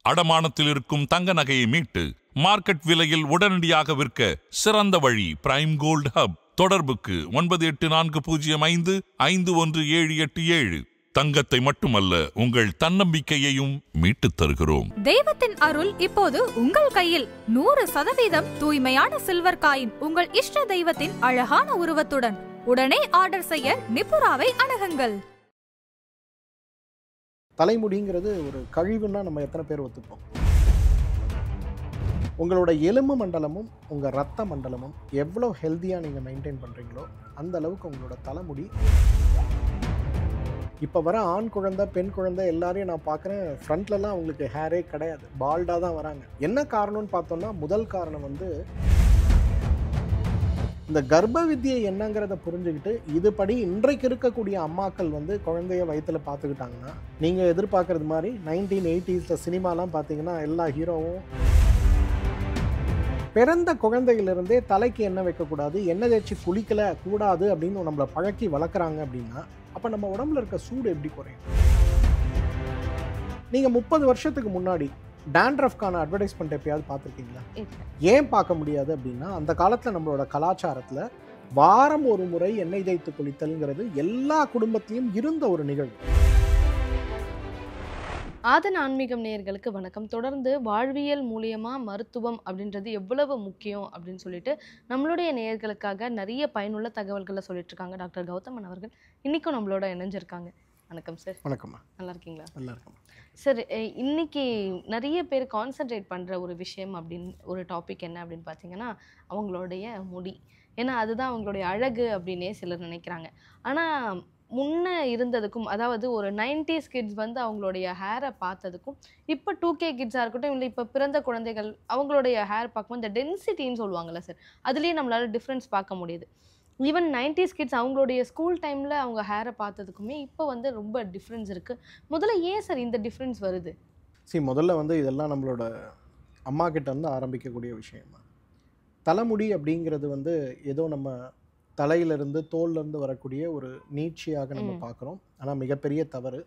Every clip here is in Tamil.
அடமானத்தில் இருக்கும் தங்க நகையை மீட்டு மார்க்கெட் விலையில் உடனடியாக விற்க சிறந்த வழி பிரைம் கோல்ட் ஹப். தொடர்புக்கு 9840551787. தங்கத்தை மட்டுமல்ல, உங்கள் தன்னம்பிக்கையையும் மீட்டுத் தருகிறோம். தெய்வத்தின் அருள் இப்போது உங்கள் கையில். 100% தூய்மையான சில்வர் காயின் உங்கள் இஷ்ட தெய்வத்தின் அழகான உருவத்துடன். உடனே ஆர்டர் செய்ய நிபுராவை அணுகுங்கள். தலைமுடிங்கிறது ஒரு கழிவுன்னா நம்ம எத்தனை பேர் ஒத்துப்போம்? உங்களோட எலும்பு மண்டலமும் உங்கள் ரத்த மண்டலமும் எவ்வளோ ஹெல்த்தியாக நீங்கள் மெயின்டைன் பண்ணுறீங்களோ அந்த அளவுக்கு உங்களோட தலைமுடி. இப்போ வர ஆண் குழந்தை பெண் குழந்தை எல்லாரையும் நான் பார்க்குறேன், ஃப்ரண்ட்லலாம் அவங்களுக்கு ஹேரே கிடையாது, பால்டாக தான் வராங்க. என்ன காரணம்னு பார்த்தோன்னா, முதல் காரணம் வந்து இந்த கர்ப்ப வித்தியை என்னங்கிறத புரிஞ்சுக்கிட்டு இதுபடி இன்றைக்கு இருக்கக்கூடிய அம்மாக்கள் வந்து குழந்தைய வயிற்றுல பார்த்துக்கிட்டாங்கன்னா, நீங்கள் எதிர்பார்க்குறது மாதிரி 1980s சினிமாலாம் பார்த்தீங்கன்னா எல்லா ஹீரோவும் பிறந்த குழந்தையிலிருந்தே தலைக்கு எண்ணெய் வைக்கக்கூடாது, எண்ணெய் தேய்ச்சி குளிக்கல கூடாது அப்படின்னு நம்மளை பழக்கி வளர்க்குறாங்க. அப்படின்னா அப்போ நம்ம உடம்புல இருக்க சூடு எப்படி குறையும்? நீங்கள் 30 வருஷத்துக்கு முன்னாடி டாண்ட்ரஃப்கான அட்வர்டைஸ்மெண்ட் எப்பயாவது பார்த்துருக்கீங்களா? ஏன் பார்க்க முடியாது அப்படின்னா, அந்த காலத்தில் நம்மளோட கலாச்சாரத்தில் வாரம் ஒரு முறை எண்ணெய் தேய்த்து குளித்தல்ங்கிறது எல்லா குடும்பத்திலையும் இருந்த ஒரு நிகழ்வு. ஆதன் ஆன்மீகம் நேயர்களுக்கு வணக்கம். தொடர்ந்து வாழ்வியல் மூலியமா மருத்துவம் அப்படின்றது எவ்வளவு முக்கியம் அப்படின்னு சொல்லிட்டு நம்மளுடைய நேயர்களுக்காக நிறைய பயனுள்ள தகவல்களை சொல்லிட்டு இருக்காங்க டாக்டர் கௌதமன் அவர்கள். இன்னைக்கும் நம்மளோட இணைஞ்சிருக்காங்க. வணக்கம் சார். வணக்கம்மா. நல்லா இருக்கீங்களா? நல்லா இருக்கும் சார். இன்னைக்கு நிறைய பேர் கான்சென்ட்ரேட் பண்ணுற ஒரு விஷயம் அப்படின்னு ஒரு டாபிக் என்ன அப்படின்னு பார்த்தீங்கன்னா, அவங்களுடைய முடி. ஏன்னா அதுதான் அவங்களுடைய அழகு அப்படின்னே சிலர் நினைக்கிறாங்க. ஆனால் முன்ன இருந்ததுக்கும், அதாவது ஒரு 90s கிட்ஸ் வந்து அவங்களுடைய ஹேரை பார்த்ததுக்கும், இப்போ 2K கிட்ஸாக இருக்கட்டும், இல்லை இப்போ பிறந்த குழந்தைகள் அவங்களுடைய ஹேர் பார்க்கும்போது இந்த டென்சிட்டின்னு சொல்லுவாங்கள்ல சார், அதுலேயே நம்மளால் டிஃப்ரென்ஸ் பார்க்க முடியுது. ஈவன் 90s கிட்ஸ் அவங்களுடைய ஸ்கூல் டைமில் அவங்க ஹேரை பார்த்ததுக்குமே இப்போ வந்து ரொம்ப டிஃப்ரென்ஸ் இருக்குது. முதல்ல ஏன் சார் இந்த டிஃப்ரென்ஸ் வருது? முதல்ல வந்து இதெல்லாம் நம்மளோட அம்மா கிட்ட வந்து ஆரம்பிக்கக்கூடிய விஷயமா. தலைமுடி அப்படிங்கிறது வந்து ஏதோ நம்ம தலையிலிருந்து தோல்லேருந்து வரக்கூடிய ஒரு நீட்சியாக நம்ம பார்க்குறோம். ஆனால் மிகப்பெரிய தவறு.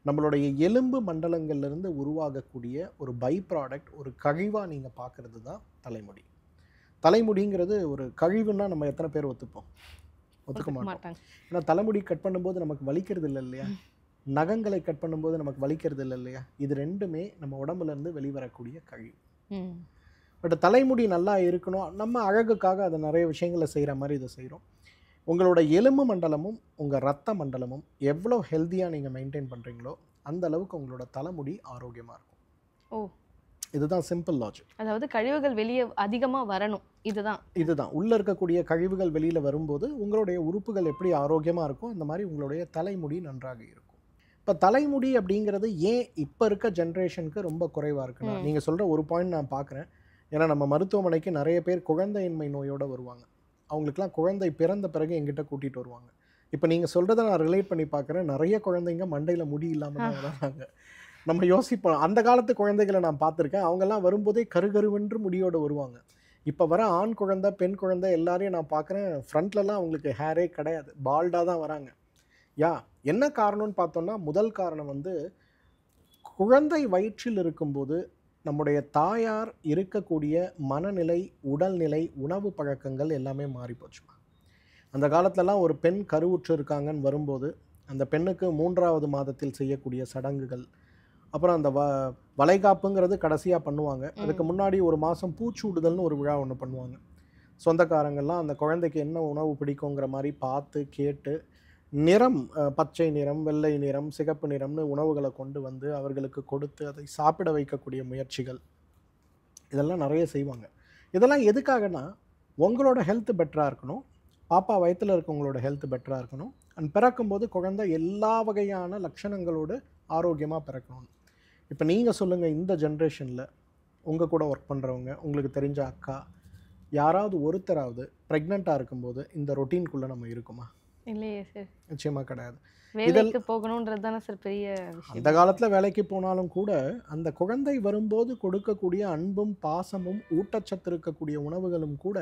நம்மளுடைய எலும்பு மண்டலங்கள்லேருந்து உருவாகக்கூடிய ஒரு பை ப்ராடக்ட், ஒரு கழிவாக நீங்கள் பார்க்குறது தான் தலைமுடி. தலைமுடிங்கிறது ஒரு கழிவுன்னா நம்ம எத்தனை பேர் ஒத்துப்போம்? ஒத்துக்க மாட்டோம். ஏன்னா தலைமுடி கட் பண்ணும்போது நமக்கு வலிக்கிறது இல்லை இல்லையா? நகங்களை கட் பண்ணும்போது நமக்கு வலிக்கிறது இல்லை இல்லையா? இது ரெண்டுமே நம்ம உடம்புலேருந்து வெளிவரக்கூடிய கழிவு. பட் தலைமுடி நல்லா இருக்கணும், நம்ம அழகுக்காக அதை நிறைய விஷயங்களை செய்கிற மாதிரி இதை செய்கிறோம். உங்களோட எலும்பு மண்டலமும் உங்கள் ரத்த மண்டலமும் எவ்வளோ ஹெல்த்தியாக நீங்கள் மெயின்டைன் பண்ணுறீங்களோ அந்த அளவுக்கு உங்களோட தலைமுடி ஆரோக்கியமாக இருக்கும். ஓ, இதுதான் சிம்பிள் லாஜிக். அதாவது கழிவுகள் வெளியே அதிகமாக வரணும். இதுதான் உள்ளே இருக்கக்கூடிய கழிவுகள் வெளியில் வரும்போது உங்களுடைய உறுப்புகள் எப்படி ஆரோக்கியமாக இருக்கும், அந்த மாதிரி உங்களுடைய தலைமுடி நன்றாக இருக்கும். இப்போ தலைமுடி அப்படிங்கிறது ஏன் இப்போ இருக்க ஜென்ரேஷனுக்கு ரொம்ப குறைவாக இருக்குன்னா, நீங்கள் சொல்கிற ஒரு பாயிண்ட் நான் பார்க்குறேன். ஏன்னா நம்ம மருத்துவமனைக்கு நிறைய பேர் குழந்தையின்மை நோயோடு வருவாங்க. அவங்களுக்குலாம் குழந்தை பிறந்த பிறகு எங்கிட்ட கூட்டிகிட்டு வருவாங்க. இப்போ நீங்கள் சொல்கிறத நான் ரிலேட் பண்ணி பார்க்குறேன். நிறைய குழந்தைங்க மண்டையில் முடி இல்லாமல் தான் வராங்க. நம்ம யோசிப்போம், அந்த காலத்து குழந்தைகளை நான் பார்த்துருக்கேன். அவங்கெல்லாம் வரும்போதே கருகருவென்று முடியோடு வருவாங்க. இப்போ வர ஆண் குழந்தை பெண் குழந்தை எல்லாரையும் நான் பார்க்குறேன், ஃப்ரண்ட்லலாம் அவங்களுக்கு ஹேரே கிடையாது, பால்டாக தான் வராங்க. என்ன காரணம்னு பார்த்தோன்னா, முதல் காரணம் வந்து குழந்தை வயிற்றில் இருக்கும்போது நம்முடைய தாயார் இருக்கக்கூடிய மனநிலை, உடல்நிலை, உணவு பழக்கங்கள் எல்லாமே மாறி போச்சுமா. அந்த காலத்துலலாம் ஒரு பெண் கருவுற்று இருக்காங்கன்னு வரும்போது அந்த பெண்ணுக்கு 3வது மாதத்தில் செய்யக்கூடிய சடங்குகள், அப்புறம் அந்த வளைகாப்புங்கிறது கடைசியாக பண்ணுவாங்க. அதுக்கு முன்னாடி ஒரு மாதம் பூச்சூடுதல்னு ஒரு விழா ஒன்று பண்ணுவாங்க. சொந்தக்காரங்கள்லாம் அந்த குழந்தைக்கு என்ன உணவு பிடிக்குங்கிற மாதிரி பார்த்து கேட்டு, நிறம் பச்சை நிறம், வெள்ளை நிறம், சிகப்பு நிறம்னு உணவுகளை கொண்டு வந்து அவர்களுக்கு கொடுத்து அதை சாப்பிட வைக்கக்கூடிய முயற்சிகள் இதெல்லாம் நிறைய செய்வாங்க. இதெல்லாம் எதுக்காகனா, உங்களோட ஹெல்த் பெட்டராக இருக்கணும், பாப்பா வயிற்றில் இருக்கவங்களோட ஹெல்த் பெட்டராக இருக்கணும், அண்ட் பிறக்கும்போது குழந்தை எல்லா வகையான லட்சணங்களோடு ஆரோக்கியமாக பிறக்கணும். இப்போ நீங்கள் சொல்லுங்கள், இந்த ஜென்ரேஷனில் உங்கள் கூட ஒர்க் பண்ணுறவங்க, உங்களுக்கு தெரிஞ்ச அக்கா யாராவது ஒருத்தராவது ப்ரெக்னெண்ட்டாக இருக்கும்போது இந்த ரொட்டீன்குள்ளே நம்ம இருக்குமா? இல்லையே சார், நிச்சயமாக கிடையாது. வேலைக்கு போகணுன்றது தானே சார் பெரிய விஷயம். அந்த காலத்தில் வேலைக்கு போனாலும் கூட அந்த குழந்தை வரும்போது கொடுக்கக்கூடிய அன்பும் பாசமும் ஊட்டச்சத்து இருக்கக்கூடிய உணவுகளும் கூட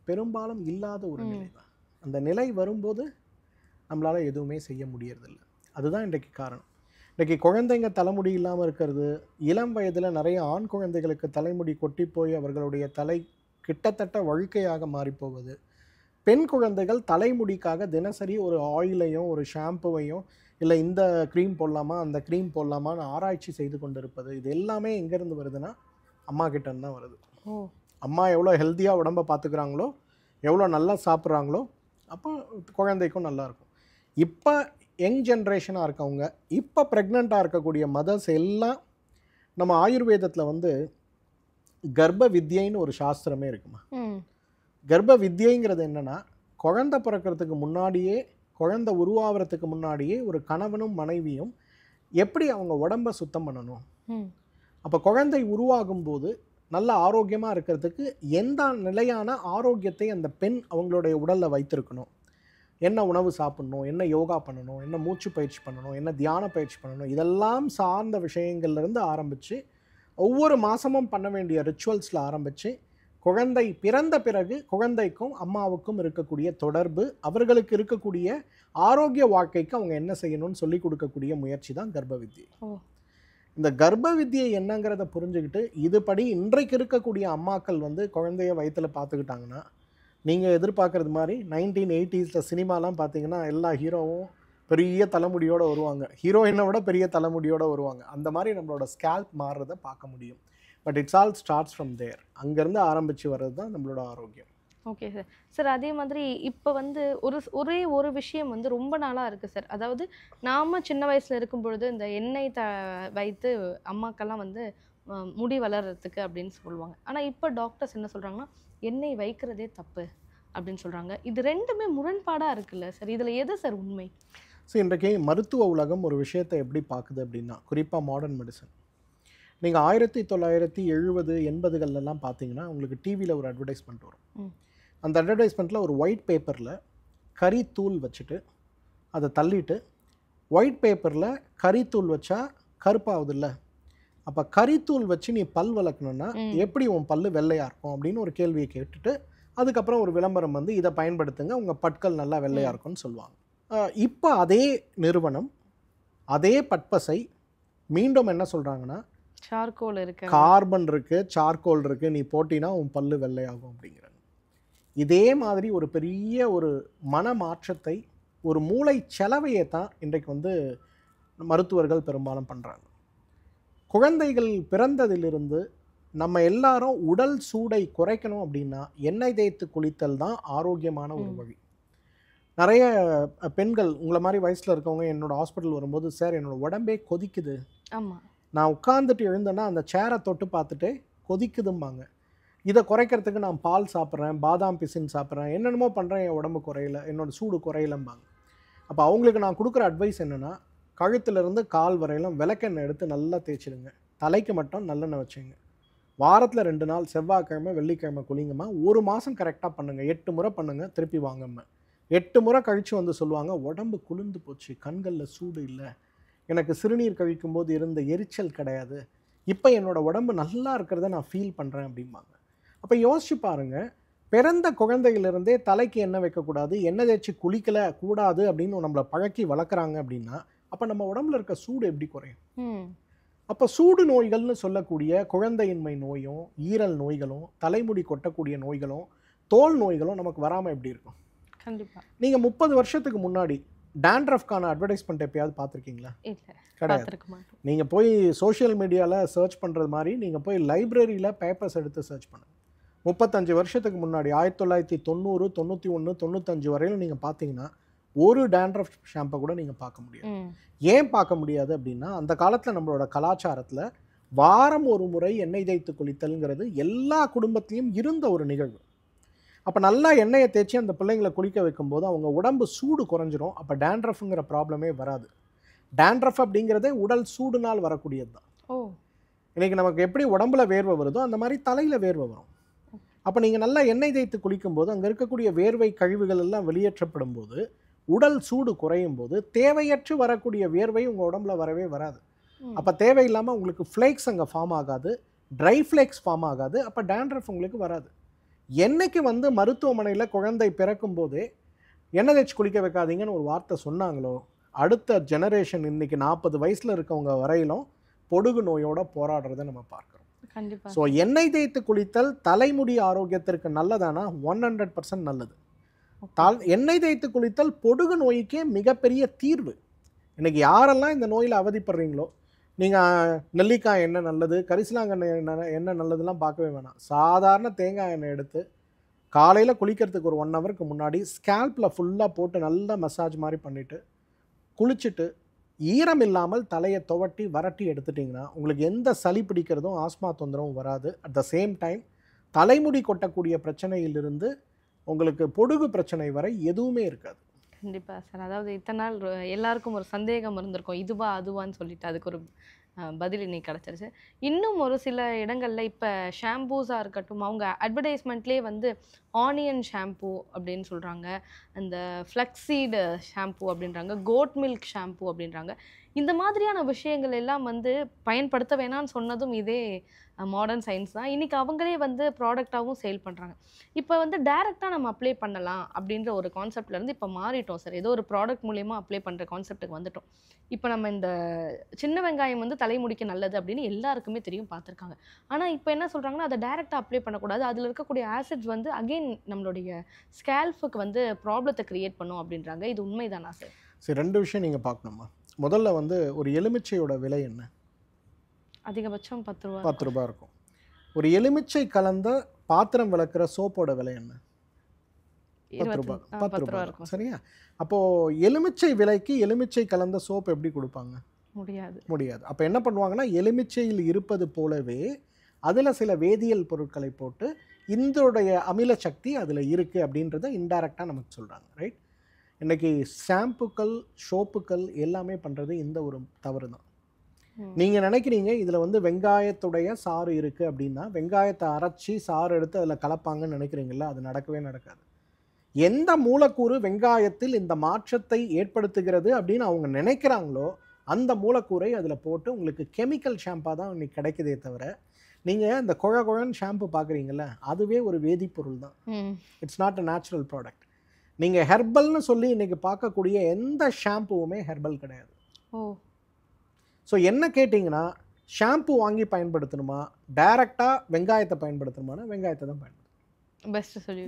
பெரும்பாலும் இல்லாத ஒரு நிலை தான். அந்த நிலை வரும்போது நம்மளால் எதுவுமே செய்ய முடியறதில்லை. அதுதான் இன்றைக்கு காரணம். இன்றைக்கி குழந்தைங்க தலைமுடி இல்லாமல் இருக்கிறது, இளம் வயதில் நிறைய ஆண் குழந்தைகளுக்கு தலைமுடி கொட்டி போய் அவர்களுடைய தலை கிட்டத்தட்ட வழுக்கையாக மாறிப்போவது, பெண் குழந்தைகள் தலைமுடிக்காக தினசரி ஒரு ஆயிலையும் ஒரு ஷாம்புவையும் இல்லை இந்த க்ரீம் போடலாமா அந்த க்ரீம் போடலாமான்னு ஆராய்ச்சி செய்து கொண்டு இருப்பது, இது எல்லாமே எங்கேருந்து வருதுன்னா அம்மா கிட்டேருந்து தான் வருது. அம்மா எவ்வளோ ஹெல்த்தியாக உடம்பை பார்த்துக்கிறாங்களோ, எவ்வளோ நல்லா சாப்பிட்றாங்களோ, அப்போ குழந்தைக்கும் நல்லாயிருக்கும். இப்போ யங் ஜென்ரேஷனாக இருக்கவங்க, இப்போ ப்ரெக்னெண்ட்டாக இருக்கக்கூடிய மதர்ஸ் எல்லாம் நம்ம ஆயுர்வேதத்தில் வந்து கர்ப்ப வித்யைன்னு ஒரு சாஸ்திரமே இருக்குமா. கர்ப்ப வித்யைங்கிறது என்னென்னா, குழந்தை பிறக்கிறதுக்கு முன்னாடியே, குழந்தை உருவாகிறதுக்கு முன்னாடியே ஒரு கணவனும் மனைவியும் எப்படி அவங்க உடம்பை சுத்தம் பண்ணணும், அப்போ குழந்தை உருவாகும் போது நல்ல ஆரோக்கியமாக இருக்கிறதுக்கு எந்த நிலையான ஆரோக்கியத்தை அந்த பெண் அவங்களுடைய உடலில் வைத்திருக்கணும், என்ன உணவு சாப்பிடணும், என்ன யோகா பண்ணணும், என்ன மூச்சு பயிற்சி பண்ணணும், என்ன தியான பயிற்சி பண்ணணும், இதெல்லாம் சார்ந்த விஷயங்கள்லேருந்து ஆரம்பித்து ஒவ்வொரு மாதமும் பண்ண வேண்டிய ரிச்சுவல்ஸில் ஆரம்பித்து குழந்தை பிறந்த பிறகு குழந்தைக்கும் அம்மாவுக்கும் இருக்கக்கூடிய தொடர்பு, அவர்களுக்கு இருக்கக்கூடிய ஆரோக்கிய வாழ்க்கைக்கு அவங்க என்ன செய்யணும்னு சொல்லி கொடுக்கக்கூடிய முயற்சி தான் கர்ப்ப வித்யை. இந்த கர்ப்ப வித்யை என்னங்கிறத புரிஞ்சுக்கிட்டு இதுபடி இன்றைக்கு இருக்கக்கூடிய அம்மாக்கள் வந்து குழந்தைய வயிற்றில் பார்த்துக்கிட்டாங்கன்னா, நீங்கள் எதிர்பார்க்குறது மாதிரி 1980s சினிமாலாம் பார்த்தீங்கன்னா எல்லா ஹீரோவும் பெரிய தலைமுடியோடு வருவாங்க, ஹீரோயினை விட பெரிய தலைமுடியோடு வருவாங்க. அந்த மாதிரி நம்மளோட ஸ்கேல்ப் மாறுறதை பார்க்க முடியும். But it's all starts from there. அங்கேருந்து ஆரம்பித்து வர்றது தான் நம்மளோட ஆரோக்கியம். Okay sir. சார் அதே மாதிரி இப்போ வந்து ஒரே ஒரு விஷயம் வந்து ரொம்ப நாளாக இருக்குது சார். அதாவது நாம் சின்ன வயசில் இருக்கும் பொழுது இந்த எண்ணெய் வைத்து அம்மாக்கெல்லாம் வந்து முடி வளர்கிறதுக்கு அப்படின்னு சொல்லுவாங்க. ஆனால் இப்போ டாக்டர்ஸ் என்ன சொல்கிறாங்கன்னா, எண்ணெய் வைக்கிறதே தப்பு அப்படின்னு சொல்கிறாங்க. இது ரெண்டுமே முரண்பாடாக இருக்குல்ல சார், இதில் எது சார் உண்மை? ஸோ இன்றைக்கு மருத்துவ உலகம் ஒரு விஷயத்தை எப்படி பார்க்குது அப்படின்னா, குறிப்பாக மாடர்ன் மெடிசன், நீங்கள் 1970, 80கள்லாம் பார்த்தீங்கன்னா உங்களுக்கு டிவியில் ஒரு அட்வர்டைஸ்மெண்ட் வரும். அந்த அட்வர்டைஸ்மெண்ட்டில் ஒரு ஒயிட் பேப்பரில் கறித்தூள் வச்சுட்டு அதை தள்ளிட்டு, ஒயிட் பேப்பரில் கறித்தூள் வச்சா கருப்பாகுது இல்லை, அப்போ கறித்தூள் வச்சு நீ பல் வளர்க்கணுன்னா எப்படி உன் பல் வெள்ளையாக இருக்கும் அப்படின்னு ஒரு கேள்வியை கேட்டுட்டு அதுக்கப்புறம் ஒரு விளம்பரம் வந்து இதை பயன்படுத்துங்க உங்கள் பற்கள் நல்லா வெள்ளையாக இருக்கும்னு சொல்லுவாங்க. இப்போ அதே நிறுவனம் அதே பற்பசை மீண்டும் என்ன சொல்கிறாங்கன்னா, சார்கோல் இருக்கு, கார்பன் இருக்குது, சார்கோல் இருக்குது, நீ போட்டினா உன் பல்லு வெள்ளையாகும் அப்படிங்கிறாங்க. இதே மாதிரி ஒரு பெரிய ஒரு மன மாற்றத்தை, ஒரு மூளை செலவையை தான் இன்றைக்கு வந்து மருத்துவர்கள் பெரும்பாலும் பண்ணுறாங்க. குழந்தைகள் பிறந்ததிலிருந்து நம்ம எல்லாரும் உடல் சூடை குறைக்கணும் அப்படின்னா எண்ணெய் தேய்த்து குளித்தல் தான் ஆரோக்கியமான ஒரு வழி. நிறைய பெண்கள் உங்களை மாதிரி வயசில் இருக்கவங்க என்னோடய ஹாஸ்பிட்டல் வரும்போது, சார் என்னோடய உடம்பே கொதிக்குது, ஆமாம் நான் உட்காந்துட்டு எழுந்தேன்னா அந்த சேரை தொட்டு பார்த்துட்டு கொதிக்குதும்பாங்க. இதை குறைக்கிறதுக்கு நான் பால் சாப்பிட்றேன், பாதாம் பிசின் சாப்பிட்றேன், என்னென்னமோ பண்ணுறேன், என் உடம்பு குறையல, என்னோடய சூடு குறையலம்பாங்க. அப்போ அவங்களுக்கு நான் கொடுக்குற அட்வைஸ் என்னென்னா, கழுத்துலேருந்து கால் வரையிலும் விளக்கெண்ணெய் எடுத்து நல்லா தேய்ச்சிடுங்க, தலைக்கு மட்டும் நல்லெண்ணெய் வச்சுங்க, வாரத்தில் 2 நாள் செவ்வாய்க்கிழமை வெள்ளிக்கிழமை குளிங்கம்மா, 1 மாதம் கரெக்டாக பண்ணுங்கள், 8 முறை பண்ணுங்கள், திருப்பி வாங்கம்மா. 8 முறை கழித்து வந்து சொல்லுவாங்க, உடம்பு குளிர்ந்து போச்சு, கண்களில் சூடு இல்லை, எனக்கு சிறுநீர் கழிக்கும்போது இருந்த எரிச்சல் கிடையாது, இப்போ என்னோடய உடம்பு நல்லா இருக்கிறத நான் ஃபீல் பண்ணுறேன் அப்படிம்பாங்க. அப்போ யோசிச்சு பாருங்கள், பிறந்த குழந்தையிலிருந்தே தலைக்கு எண்ணெய் வைக்கக்கூடாது, எண்ணெய் தேய்ச்சி குளிக்கலை கூடாது அப்படின்னு நம்மளை பழக்கி வளர்க்குறாங்க அப்படின்னா அப்போ நம்ம உடம்புல இருக்க சூடு எப்படி குறையும்? அப்போ சூடு நோய்கள்னு சொல்லக்கூடிய குழந்தையின்மை நோயும், ஈரல் நோய்களும், தலைமுடி கொட்டக்கூடிய நோய்களும், தோல் நோய்களும் நமக்கு வராமல் எப்படி இருக்கும்? கண்டிப்பாக. நீங்கள் 30 வருஷத்துக்கு முன்னாடி டேண்ட்ரஃப்கான அட்வர்டைஸ்மெண்ட் எப்பயாவது பார்த்துருக்கீங்களா? கிடையாது. நீங்கள் போய் சோஷியல் மீடியாவில் சர்ச் பண்ணுறது மாதிரி நீங்கள் போய் லைப்ரரியில் பேப்பர்ஸ் எடுத்து சர்ச் பண்ணுங்கள். 35 வருஷத்துக்கு முன்னாடி 1990, 91, 95 வரையிலும் நீங்கள் பார்த்தீங்கன்னா ஒரு டேண்ட்ரஃப் ஷாம்பை கூட நீங்கள் பார்க்க முடியாது. ஏன் பார்க்க முடியாது அப்படின்னா, அந்த காலத்தில் நம்மளோட கலாச்சாரத்தில் வாரம் ஒரு முறை எண்ணெய் தேய்த்து குளித்தல்ங்கிறது எல்லா குடும்பத்திலையும் இருந்த ஒரு நிகழ்வு. அப்போ நல்லா எண்ணெயை தேய்ச்சி அந்த பிள்ளைங்களை குளிக்க வைக்கும்போது அவங்க உடம்பு சூடு குறைஞ்சிரும். அப்போ டேண்ட்ரஃப்ங்கிற ப்ராப்ளமே வராது. டேண்ட்ரஃப் அப்படிங்கிறதே உடல் சூடுனால் வரக்கூடியது தான். இன்றைக்கி நமக்கு எப்படி உடம்புல வேர்வை வருதோ அந்த மாதிரி தலையில் வேர்வை வரும். அப்போ நீங்கள் நல்லா எண்ணெய் தேய்த்து குளிக்கும்போது அங்கே இருக்கக்கூடிய வேர்வை கழிவுகள் எல்லாம் வெளியேற்றப்படும் போது உடல் சூடு குறையும் போது தேவையற்று வரக்கூடிய வேர்வை உங்கள் உடம்புல வரவே வராது. அப்போ தேவையில்லாமல் உங்களுக்கு ஃப்ளேக்ஸ் அங்கே ஃபார்ம் ஆகாது, ட்ரை ஃப்ளேக்ஸ் ஃபார்ம் ஆகாது. அப்போ டேண்ட்ரஃப் உங்களுக்கு வராது. என்னைக்கு வந்து மருத்துவமனையில் குழந்தை பிறக்கும் போதே எண்ணெய் தேய்ச்சி குளிக்க வைக்காதீங்கன்னு ஒரு வார்த்தை சொன்னாங்களோ அடுத்த ஜெனரேஷன் இன்னைக்கு 40 வயசில் இருக்கவங்க வரையிலும் பொடுகு நோயோட போராடுறதை நம்ம பார்க்குறோம். கண்டிப்பா. ஸோ எண்ணெய் தேய்த்து குளித்தல் தலைமுடி ஆரோக்கியத்திற்கு நல்லதானா? 100% நல்லது. எண்ணெய் தேய்த்து குளித்தல் பொடுகு நோய்க்கே மிகப்பெரிய தீர்வு. இன்னைக்கு யாரெல்லாம் இந்த நோயில் அவதிப்படுறீங்களோ, நீங்கள் நெல்லிக்காய் எண்ணெய் நல்லது, கரிசலாங்கண்ணெய் எண்ணெய் நல்லதுலாம் பார்க்கவே வேணாம். சாதாரண தேங்காய் எண்ணெய் எடுத்து காலையில் குளிக்கிறதுக்கு ஒரு 1 ஹவருக்கு முன்னாடி ஸ்கேல்பில் ஃபுல்லாக போட்டு நல்லா மசாஜ் மாதிரி பண்ணிவிட்டு குளிச்சுட்டு ஈரம் இல்லாமல் தலையை துவட்டி வரட்டி எடுத்துட்டிங்கன்னா உங்களுக்கு எந்த சளி பிடிக்கிறதும் ஆஸ்மா தொந்தரவும் வராது. அட் த சேம் டைம் தலைமுடி கொட்டக்கூடிய பிரச்சனையிலிருந்து உங்களுக்கு பொடுகு பிரச்சனை வரை எதுவுமே இருக்காது. கண்டிப்பாக சார். அதாவது இத்தனை நாள் எல்லாருக்கும் ஒரு சந்தேகம் இருந்திருக்கும், இதுவா அதுவான்னு சொல்லிட்டு அதுக்கு ஒரு பதில் இன்னைக்கு கிடச்சிருச்சு. இன்னும் ஒரு சில இடங்களில் இப்போ ஷாம்பூஸாக இருக்கட்டும், அவங்க அட்வர்டைஸ்மெண்ட்லேயே வந்து ஆனியன் ஷாம்பூ அப்படின்னு சொல்கிறாங்க, அந்த ஃப்ளக்ஸீடு ஷாம்பூ அப்படின்றாங்க, கோட் மில்க் ஷாம்பூ அப்படின்றாங்க. இந்த மாதிரியான விஷயங்கள் எல்லாம் வந்து பயன்படுத்த வேணான்னு சொன்னதும் இதே மாடர்ன் சயின்ஸ் தான். இன்றைக்கி அவங்களே வந்து ப்ராடக்டாகவும் சேல் பண்ணுறாங்க. இப்போ வந்து டைரெக்டாக நம்ம அப்ளை பண்ணலாம் அப்படின்ற ஒரு கான்செப்ட்லேருந்து இப்போ மாறிட்டோம் சார். ஏதோ ஒரு ப்ராடக்ட் மூலியமாக அப்ளை பண்ணுற கான்செப்ட்டுக்கு வந்துட்டோம். இப்போ நம்ம இந்த சின்ன வெங்காயம் வந்து தலைமுடிக்கு நல்லது அப்படின்னு எல்லாருக்குமே தெரியும், பார்த்துருக்காங்க. ஆனால் இப்போ என்ன சொல்கிறாங்கன்னா, அதை டைரெக்டாக அப்ளை பண்ணக்கூடாது, அதில் இருக்கக்கூடிய ஆசிட்ஸ் வந்து அகெயின் நம்மளுடைய ஸ்கேல்ஃபுக்கு வந்து ப்ராப்ளத்தை க்ரியேட் பண்ணும் அப்படின்றாங்க. இது உண்மைதானா சார்? சரி, 2 விஷயம் நீங்கள் பார்க்கணுமா. முதல்ல வந்து ஒரு எலுமிச்சையோட விலை என்ன? அதிகபட்சம் 10 ரூபா. 10 ரூபா இருக்கும். ஒரு எலுமிச்சை கலந்த பாத்திரம் விளக்குற சோப்போட விலை என்ன? 10 ரூபா. 10 ரூபா இருக்கும். சரியா? அப்போது எலுமிச்சை விலைக்கு எலுமிச்சை கலந்த சோப் எப்படி கொடுப்பாங்க? முடியாது. அப்போ என்ன பண்ணுவாங்கன்னா, எலுமிச்சையில் இருப்பது போலவே அதில் சில வேதியியல் பொருட்களை போட்டு இதோடைய அமில சக்தி அதில் இருக்குது அப்படின்றத இன்டைரக்டாக நமக்கு சொல்கிறாங்க. ரைட்? இன்றைக்கி ஷாம்புக்கள் சோப்புக்கள் எல்லாமே பண்ணுறது இந்த ஒரு தவறு தான். நீங்கள் நினைக்கிறீங்க இதில் வந்து வெங்காயத்துடைய சாறு இருக்குது அப்படின்னா வெங்காயத்தை அரைச்சி சாறு எடுத்து அதில் கலப்பாங்கன்னு நினைக்கிறீங்களா? அது நடக்கவே நடக்காது. எந்த மூலக்கூறு வெங்காயத்தில் இந்த மாற்றத்தை ஏற்படுத்துகிறது அப்படின்னு அவங்க நினைக்கிறாங்களோ அந்த மூலக்கூறை அதில் போட்டு உங்களுக்கு கெமிக்கல் ஷாம்பாக தான் இன்னைக்கு கிடைக்குதே தவிர, நீங்கள் இந்த குழன்னு ஷாம்பு பார்க்குறீங்கள, அதுவே ஒரு வேதிப்பொருள் தான். It's not a natural product. நீங்கள் ஹெர்பல்னு சொல்லி இன்றைக்கி பார்க்கக்கூடிய எந்த ஷாம்புவுமே ஹெர்பல் கிடையாது. ஸோ என்ன கேட்டிங்கன்னா, ஷாம்பு வாங்கி பயன்படுத்தணுமா, டைரெக்டாக வெங்காயத்தை பயன்படுத்தணுமானா வெங்காயத்தை தான் பயன்படுத்தணும்.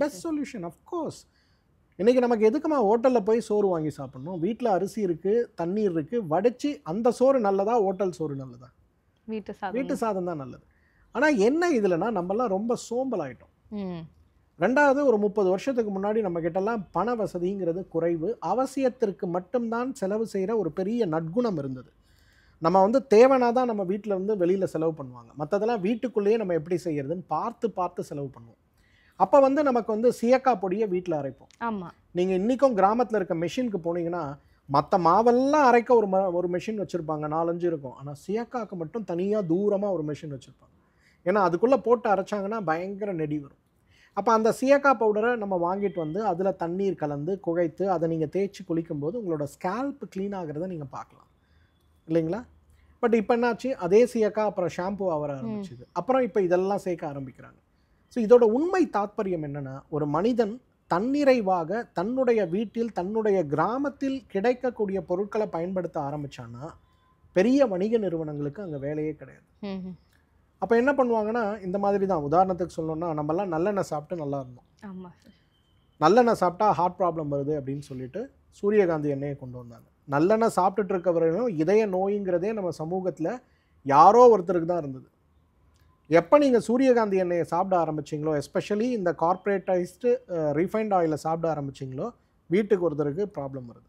Best solution of course. இன்றைக்கி நமக்கு எதுக்குமா ஹோட்டலில் போய் சோறு வாங்கி சாப்பிட்ணும்? வீட்டில் அரிசி இருக்குது, தண்ணீர் இருக்குது, வடித்து அந்த சோறு நல்லதா, ஹோட்டல் சோறு நல்லதா? வீட்டு சாதம் தான் நல்லது. ஆனால் என்ன இதுலனா நம்மலாம் ரொம்ப சோம்பல் ஆகிட்டோம். ரெண்டாவது, ஒரு 30 வருஷத்துக்கு முன்னாடி நம்ம கிட்டலாம் பண வசதிங்கிறது குறைவு, அவசியத்திற்கு மட்டும்தான் செலவு செய்கிற ஒரு பெரிய நற்குணம் இருந்தது. நம்ம வந்து தேவைனா தான் நம்ம வீட்டில் இருந்து வெளியில் செலவு பண்ணுவாங்க, மற்றதெல்லாம் வீட்டுக்குள்ளேயே நம்ம எப்படி செய்கிறதுன்னு பார்த்து செலவு பண்ணுவோம். அப்போ வந்து நமக்கு வந்து சீயக்காய் பொடியை வீட்டில் அரைப்போம். ஆமாம். நீங்கள் இன்றைக்கும் கிராமத்தில் இருக்க மெஷினுக்கு போனீங்கன்னா மற்ற மாவெல்லாம் அரைக்க ஒரு மெஷின் வச்சுருப்பாங்க, 4-5 இருக்கும். ஆனால் சீயக்காய்க்கு மட்டும் தனியாக தூரமாக ஒரு மெஷின் வச்சுருப்பாங்க. ஏன்னா அதுக்குள்ளே போட்டு அரைச்சாங்கன்னா பயங்கர நெடி வரும். அப்போ அந்த சீயக்காய் பவுடரை நம்ம வாங்கிட்டு வந்து அதில் தண்ணீர் கலந்து குழைத்து அதை நீங்கள் தேய்ச்சி குளிக்கும்போது உங்களோட ஸ்கேல்ப் க்ளீன் ஆகிறத நீங்கள் பார்க்கலாம் இல்லைங்களா? பட் இப்போ என்னாச்சு, அதே சீயக்காய் அப்புறம் ஷாம்பு வர ஆரம்பிச்சுது, அப்புறம் இப்போ இதெல்லாம் சேர்க்க ஆரம்பிக்கிறாங்க. ஸோ இதோட உண்மை தாத்பரியம் என்னென்னா, ஒரு மனிதன் தன்னிறைவாக தன்னுடைய வீட்டில் தன்னுடைய கிராமத்தில் கிடைக்கக்கூடிய பொருட்களை பயன்படுத்த ஆரம்பித்தான்னா பெரிய வணிக நிறுவனங்களுக்கு அங்கே வேலையே கிடையாது. அப்போ என்ன பண்ணுவாங்கன்னா, இந்த மாதிரி தான். உதாரணத்துக்கு சொல்லணும்னா, நம்மலாம் நல்லெண்ணெய் சாப்பிட்டு நல்லா இருந்தோம். ஆமாம் சார். நல்லெண்ணெய் சாப்பிட்டா ஹார்ட் ப்ராப்ளம் வருது அப்படின்னு சொல்லிட்டு சூரியகாந்தி எண்ணெயை கொண்டு வந்தாங்க. நல்லெண்ணெய் சாப்பிட்டுட்டு இருக்கவரையும் இதய நோய்ங்கிறதே நம்ம சமூகத்தில் யாரோ ஒருத்தருக்கு தான் இருந்தது. எப்போ நீங்கள் சூரியகாந்தி எண்ணெயை சாப்பிட ஆரம்பிச்சிங்களோ, எஸ்பெஷலி இந்த கார்பரேட்டைஸ்டு ரீஃபைண்ட் ஆயிலை சாப்பிட ஆரம்பிச்சிங்களோ, வீட்டுக்கு ஒருத்தருக்கு ப்ராப்ளம் வருது.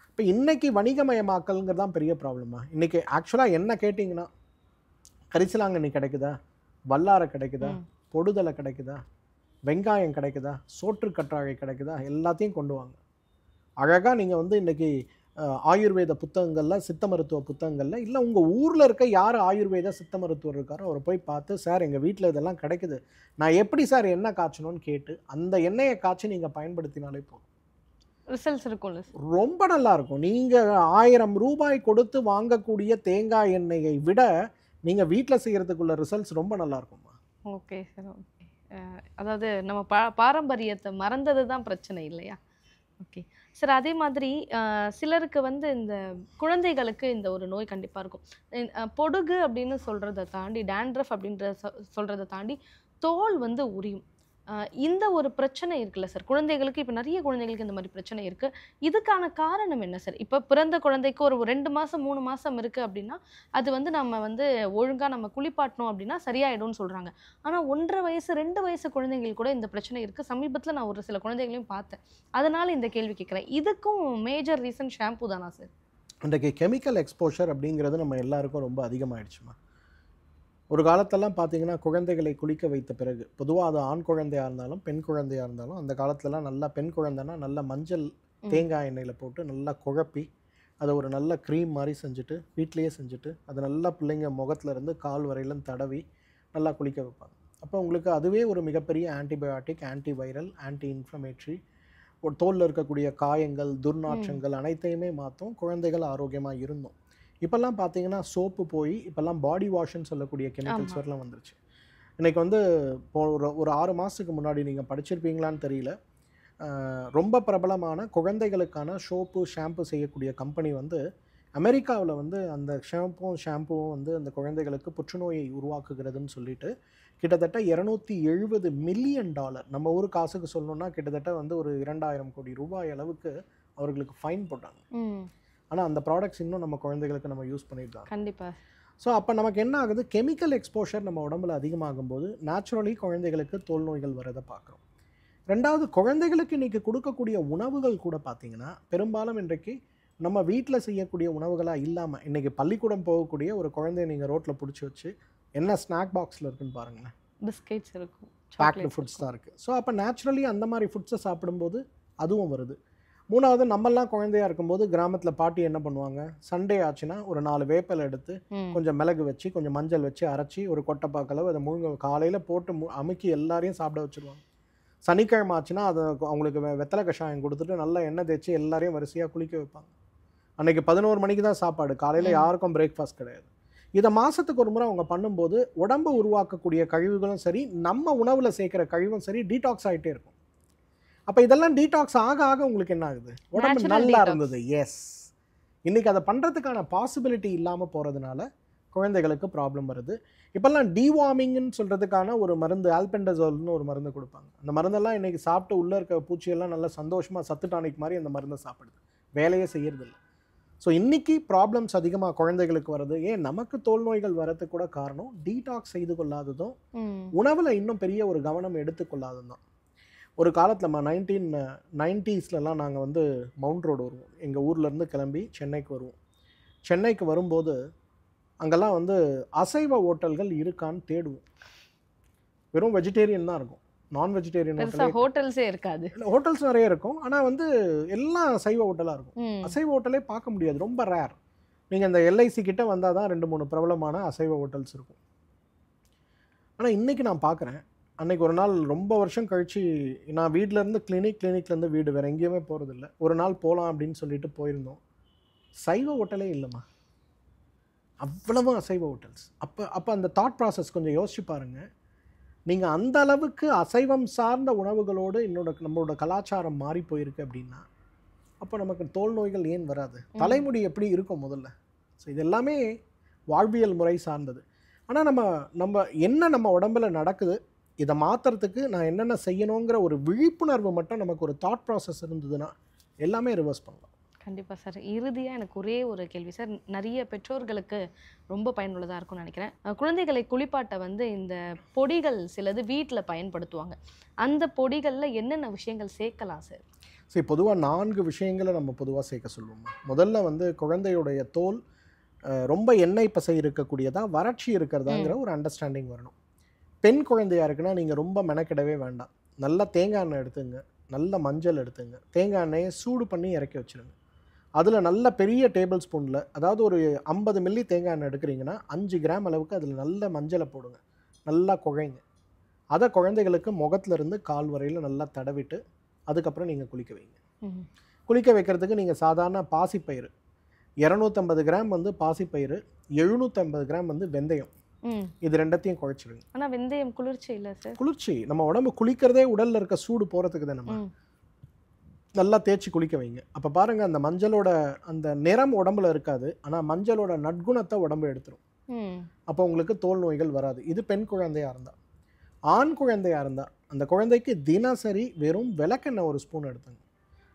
இப்போ இன்றைக்கி வணிகமயமாக்கல்ங்கிறது தான் பெரிய ப்ராப்ளமா? இன்றைக்கி ஆக்சுவலாக என்ன கேட்டிங்கன்னா, கரிசலாங்கண்ணி கிடைக்குதா, வல்லாரை கிடைக்குதா, பொடுதலை கிடைக்குதா, வெங்காயம் கிடைக்குதா, சோற்று கற்றாழை கிடைக்குதா, எல்லாத்தையும் கொண்டு வாங்க. அழகாக நீங்கள் வந்து இன்றைக்கி ஆயுர்வேத புத்தகங்களில், சித்த மருத்துவ புத்தகங்களில், இல்லை உங்கள் ஊரில் இருக்க யார் ஆயுர்வேத சித்த மருத்துவர் இருக்காரோ அவரை போய் பார்த்து, சார் எங்கள் வீட்டில் இதெல்லாம் கிடைக்குது, நான் எப்படி சார் எண்ணெய் காய்ச்சணும்னு கேட்டு அந்த எண்ணெயை காய்ச்சி நீங்கள் பயன்படுத்தினாலே போதும், ரிசல்ட்ஸ் இருக்கும்ல, ரொம்ப நல்லாயிருக்கும். நீங்கள் 1000 ரூபாய் கொடுத்து வாங்கக்கூடிய தேங்காய் எண்ணெயை விட நீங்கள் வீட்டில் செய்கிறதுக்குள்ள ரிசல்ட்ஸ் ரொம்ப நல்லாயிருக்கும்மா. Okay sir. ஓகே. அதாவது நம்ம பாரம்பரியத்தை மறந்தது தான் பிரச்சனை இல்லையா? Okay sir. அதே மாதிரி சிலருக்கு வந்து இந்த குழந்தைகளுக்கு இந்த ஒரு நோய் கண்டிப்பா இருக்கும். பொடுகு அப்படின்னு சொல்றத தாண்டி, டேண்ட்ரஃப் அப்படின்ற சொல்றத தாண்டி தோல் வந்து உரியும். இந்த ஒரு பிரச்சனை இருக்குல்ல சார், குழந்தைகளுக்கு இப்ப நிறைய குழந்தைகளுக்கு இந்த மாதிரி பிரச்சனை இருக்கு. இதுக்கான காரணம் என்ன சார்? இப்ப பிறந்த குழந்தைக்கு ஒரு 2 மாசம் 3 மாசம் இருக்கு அப்படின்னா, அது வந்து நம்ம வந்து ஒழுங்கா நம்ம குளிப்பாட்டணும் அப்படின்னா சரியாயிடும்னு சொல்றாங்க. ஆனா 1.5 வயசு 2 வயசு குழந்தைங்களுக்கு கூட இந்த பிரச்சனை இருக்கு. சமீபத்துல நான் ஒரு சில குழந்தைகளையும் பார்த்தேன். அதனால இந்த கேள்வி கேட்கிறேன். இதுக்கும் மேஜர் ரீசன் ஷாம்பு தானா சார்? இன்றைக்கு கெமிக்கல் எக்ஸ்போஷர் அப்படிங்கிறது நம்ம எல்லாருக்கும் ரொம்ப அதிகமாகிடுச்சுமா. ஒரு காலத்தெல்லாம் பார்த்தீங்கன்னா குழந்தைகளை குளிக்க வைத்த பிறகு, பொதுவாக அது ஆண் குழந்தையாக இருந்தாலும் பெண் குழந்தையாக இருந்தாலும், அந்த காலத்துலலாம் நல்லா பெண் குழந்தைன்னா நல்லா மஞ்சள் தேங்காய் எண்ணெயில் போட்டு நல்லா குழப்பி அதை ஒரு நல்ல க்ரீம் மாதிரி செஞ்சுட்டு வீட்டிலையே செஞ்சுட்டு அதை நல்லா பிள்ளைங்க முகத்துல இருந்து கால் வரையிலும் தடவி நல்லா குளிக்க வைப்பாங்க. அப்போ உங்களுக்கு அதுவே ஒரு மிகப்பெரிய ஆன்டிபயோட்டிக், ஆன்டிவைரல், ஆன்டி இன்ஃப்ளமேட்ரி, ஒரு தோலில் இருக்கக்கூடிய காயங்கள் துர்நாற்றங்கள் அனைத்தையுமே மாற்றும். குழந்தைகள் ஆரோக்கியமாக இருந்தோம். இப்போல்லாம் பார்த்தீங்கன்னா சோப்பு போய் இப்போல்லாம் பாடி வாஷ்ன்னு சொல்லக்கூடிய கெமிக்கல்ஸ் வரலாம் வந்துருச்சு. இன்றைக்கி வந்து ஒரு 6 மாதத்துக்கு முன்னாடி நீங்கள் படிச்சிருப்பீங்களான்னு தெரியல, ரொம்ப பிரபலமான குழந்தைகளுக்கான ஷாம்பு செய்யக்கூடிய கம்பெனி வந்து அமெரிக்காவில் வந்து அந்த ஷாம்புவும் வந்து அந்த குழந்தைகளுக்கு புற்றுநோயை உருவாக்குகிறதுன்னு சொல்லிட்டு கிட்டத்தட்ட $270 மில்லியன், நம்ம ஊர் காசுக்கு சொல்லணும்னா கிட்டத்தட்ட வந்து ஒரு 2000 கோடி ரூபாய் அளவுக்கு அவர்களுக்கு ஃபைன் போட்டாங்க. ஆனால் அந்த ப்ராடக்ட்ஸ் இன்னும் நம்ம குழந்தைகளுக்கு நம்ம யூஸ் பண்ணியிருக்காங்க. கண்டிப்பாக. ஸோ அப்போ நமக்கு என்ன ஆகுது, கெமிக்கல் எக்ஸ்போஷர் நம்ம உடம்புல அதிகமாகும் போது நேச்சுரலி குழந்தைகளுக்கு தோல் நோய்கள் வரதை பார்க்குறோம். ரெண்டாவது, குழந்தைகளுக்கு இன்றைக்கி கொடுக்கக்கூடிய உணவுகள் கூட பார்த்திங்கன்னா பெரும்பாலும் இன்றைக்கு நம்ம வீட்டில் செய்யக்கூடிய உணவுகளாக இல்லாமல், இன்றைக்கி பள்ளிக்கூடம் போகக்கூடிய ஒரு குழந்தைய நீங்கள் ரோட்டில் பிடிச்சி வச்சு என்ன ஸ்நாக் பாக்ஸில் இருக்குன்னு பாருங்களேன், பிஸ்கெட்ஸ் இருக்கும், பேக்டு ஃபுட்ஸ் தான் இருக்குது. ஸோ அப்போ நேச்சுரலி அந்த மாதிரி ஃபுட்ஸை சாப்பிடும்போது அதுவும் வருது. மூணாவது, நம்மெல்லாம் குழந்தையாக இருக்கும்போது கிராமத்தில் பாட்டி என்ன பண்ணுவாங்க, சண்டே ஆச்சுன்னா ஒரு 4 வேப்பலை எடுத்து கொஞ்சம் மிளகு வச்சு கொஞ்சம் மஞ்சள் வச்சு அரைச்சி ஒரு கொட்டைப்பாக்களவு அதை காலையில் போட்டு அமுக்கி எல்லாரையும் சாப்பிட வச்சுருவாங்க. சனிக்கிழமை ஆச்சுன்னா அதை அவங்களுக்கு வெத்தலை கஷாயம் கொடுத்துட்டு நல்லா எண்ணெய் தேய்ச்சி எல்லாரையும் வரிசையாக குளிக்க வைப்பாங்க. அன்றைக்கி 11 மணிக்கு தான் சாப்பாடு, காலையில் யாருக்கும் பிரேக்ஃபாஸ்ட் கிடையாது. இதை மாதத்துக்கு ஒரு முறை அவங்க பண்ணும்போது உடம்பு உருவாக்கக்கூடிய கழிவுகளும் சரி, நம்ம உணவில் சேர்க்குற கழிவும் சரி டீடாக்ஸ் ஆகிட்டே இருக்கும். அப்போ இதெல்லாம் டீடாக்ஸ் ஆக ஆக உங்களுக்கு என்ன ஆகுது, உடம்பு நல்லா இருந்தது. எஸ், இன்றைக்கி அதை பண்ணுறதுக்கான பாசிபிலிட்டி இல்லாமல் போகிறதுனால குழந்தைகளுக்கு ப்ராப்ளம் வருது. இப்போல்லாம் டிவார்மிங்னு சொல்கிறதுக்கான ஒரு மருந்து, ஆல்பெண்டசோல்னு ஒரு மருந்து கொடுப்பாங்க. அந்த மருந்தெல்லாம் இன்றைக்கி சாப்பிட்டு உள்ளே இருக்க பூச்சியெல்லாம் நல்லா சந்தோஷமாக சத்து டானிக் மாதிரி அந்த மருந்தை சாப்பிடுது, வேலையே செய்யறதில்ல. ஸோ இன்றைக்கி ப்ராப்ளம்ஸ் அதிகமாக குழந்தைகளுக்கு வருது. ஏன் நமக்கு தோல் நோய்கள் வரதுக்கு கூட காரணம் டீடாக்ஸ் செய்து கொள்ளாததும் உணவில் இன்னும் பெரிய ஒரு கவனம் எடுத்துக்கொள்ளாததும் தான். ஒரு காலத்தில் 1990ஸ்லாம் நாங்கள் வந்து மவுண்ட் ரோடு வருவோம், எங்கள் ஊர்லேருந்து கிளம்பி சென்னைக்கு வருவோம். சென்னைக்கு வரும்போது அங்கெல்லாம் வந்து அசைவ ஹோட்டல்கள் இருக்கான்னு தேடுவோம். வெறும் வெஜிடேரியன் தான் இருக்கும், நான் வெஜிடேரியன் ஹோட்டல்ஸே இருக்காது. ஹோட்டல்ஸ் நிறைய இருக்கும், ஆனால் வந்து எல்லாம் சைவ ஹோட்டலாக இருக்கும். அசைவ ஹோட்டலே பார்க்க முடியாது, ரொம்ப ரேர். நீங்கள் இந்த எல்ஐசி கிட்ட வந்தால் தான் 2-3 பிரபலமான அசைவ ஹோட்டல்ஸ் இருக்கும். ஆனால் இன்றைக்கி நான் பார்க்குறேன், அன்றைக்கி ஒரு நாள் ரொம்ப வருஷம் கழித்து நான் வீட்டிலேருந்து கிளினிக்லேருந்து வீடு வேறு எங்கேயுமே போகிறதில்ல, ஒரு நாள் போகலாம் அப்படின்னு சொல்லிட்டு போயிருந்தோம். சைவ ஹோட்டலே இல்லைம்மா, அவ்வளவு அசைவ ஹோட்டல்ஸ். அப்போ அந்த தாட் ப்ராசஸ் கொஞ்சம் யோசிச்சு பாருங்கள். நீங்கள் அந்த அளவுக்கு அசைவம் சார்ந்த உணவுகளோடு நம்மளோட கலாச்சாரம் மாறி போயிருக்கு அப்படின்னா அப்போ நமக்கு தோல் நோய்கள் ஏன் வராது? தலைமுடி எப்படி இருக்கும் முதல்ல? ஸோ இது எல்லாமே வாழ்வியல் முறை சார்ந்தது. ஆனால் நம்ம உடம்புல நடக்குது, இதை மாற்றுறதுக்கு நான் என்னென்ன செய்யணுங்கிற ஒரு விழிப்புணர்வு மட்டும் நமக்கு ஒரு தாட் ப்ராசஸ் இருந்ததுன்னா எல்லாமே ரிவர்ஸ் பண்ணலாம். கண்டிப்பாக சார். இறுதியாக எனக்கு ஒரே ஒரு கேள்வி சார், நிறைய பெற்றோர்களுக்கு ரொம்ப பயனுள்ளதாக இருக்கும்னு நினைக்கிறேன். குழந்தைகளை குளிப்பாட்ட வந்து இந்த பொடிகள் சிலது வீட்டில் பயன்படுத்துவாங்க, அந்த பொடிகளில் என்னென்ன விஷயங்கள் சேர்க்கலாம் சார்? சரி, பொதுவாக 4 விஷயங்களை நம்ம பொதுவாக சேர்க்க சொல்லுவோம். முதல்ல வந்து குழந்தையுடைய தோல் ரொம்ப எண்ணெய் பசை இருக்கக்கூடியதா வறட்சி இருக்கிறதாங்கிற ஒரு அண்டர்ஸ்டாண்டிங் வரணும். பெண் குழந்தையாக இருக்குன்னா நீங்கள் ரொம்ப மெனக்கிடவே வேண்டாம், நல்லா தேங்காய் எண்ணெய் எடுத்துங்க, நல்ல மஞ்சள் எடுத்துங்க, தேங்காய் எண்ணெயை சூடு பண்ணி இறக்கி வச்சுருங்க. அதில் நல்ல பெரிய டேபிள் ஸ்பூனில், அதாவது ஒரு 50 மில்லி தேங்காய் எண்ணெய் எடுக்கிறீங்கன்னா 5 கிராம் அளவுக்கு அதில் நல்ல மஞ்சளை போடுங்க, நல்லா குழைங்க. அதை குழந்தைகளுக்கு முகத்துலேருந்து கால் வரையில் நல்லா தடவிட்டு அதுக்கப்புறம் நீங்கள் குளிக்க வைங்க. குளிக்க வைக்கிறதுக்கு நீங்கள் சாதாரண பாசிப்பயிறு 250 கிராம் வந்து பாசிப்பயிறு, 750 கிராம் வந்து வெந்தயம், இது ரெண்டத்தையும் குழைச்சிடுங்க. ஆனால் வெந்தயம் குளிர்ச்சி இல்லை சார்? குளிர்ச்சி, நம்ம உடம்பு குளிக்கிறதே உடலில் இருக்க சூடு போகிறதுக்கு தானே. நல்லா தேய்ச்சி குளிக்க வைங்க. அப்போ பாருங்கள் அந்த மஞ்சளோட அந்த நிறம் உடம்புல இருக்காது, ஆனால் மஞ்சளோட நற்குணத்தை உடம்பு எடுத்துரும். அப்போ உங்களுக்கு தோல் நோய்கள் வராது. இது பெண் குழந்தையாக இருந்தால். ஆண் குழந்தையாக இருந்தால் அந்த குழந்தைக்கு தினசரி வெறும் விளக்கெண்ணெய் 1 ஸ்பூன் எடுத்துங்க,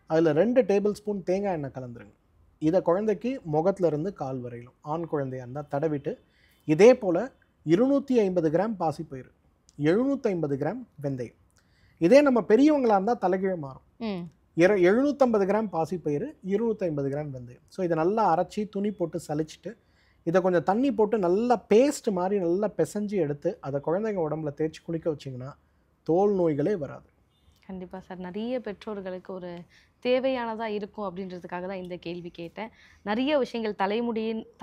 அதில் 2 டேபிள் ஸ்பூன் தேங்காய் எண்ணெய் கலந்துருங்க. இதை குழந்தைக்கு முகத்துல இருந்து கால் வரையிலும் ஆண் குழந்தையாக இருந்தால் தடவிட்டு, இதே போல் 250 கிராம் பாசிப்பயிறு, 750 கிராம் வெந்தயம். இதே நம்ம பெரியவங்களாக இருந்தால் தலைகீழ மாறும். 750 கிராம் பாசிப்பயிறு, 250 கிராம் வெந்தயம். ஸோ இதை நல்லா அரைச்சி துணி போட்டு சலிச்சிட்டு இதை கொஞ்சம் தண்ணி போட்டு நல்லா பேஸ்ட் மாதிரி நல்லா பிசைஞ்சு எடுத்து அதை குழந்தைங்க உடம்புல தேய்ச்சி குளிக்க வச்சிங்கன்னா தோல் நோய்களே வராது. கண்டிப்பாக சார். நிறைய பெற்றோர்களுக்கு ஒரு தேவையானதாக இருக்கும் அப்படின்றதுக்காக தான் இந்த கேள்வி கேட்டேன். நிறைய விஷயங்கள்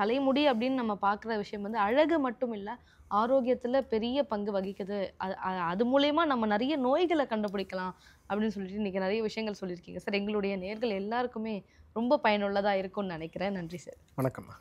தலைமுடி அப்படின்னு நம்ம பார்க்குற விஷயம் வந்து அழகு மட்டும் இல்லை, ஆரோக்கியத்தில் பெரிய பங்கு வகிக்குது. அது மூலயமா நம்ம நிறைய நோய்களை கண்டுபிடிக்கலாம் அப்படின்னு சொல்லிட்டு இன்றைக்கி நிறைய விஷயங்கள் சொல்லியிருக்கீங்க சார். எங்களுடைய நேயர்கள் எல்லாருக்குமே ரொம்ப பயனுள்ளதாக இருக்கும்னு நினைக்கிறேன். நன்றி சார். வணக்கம்மா.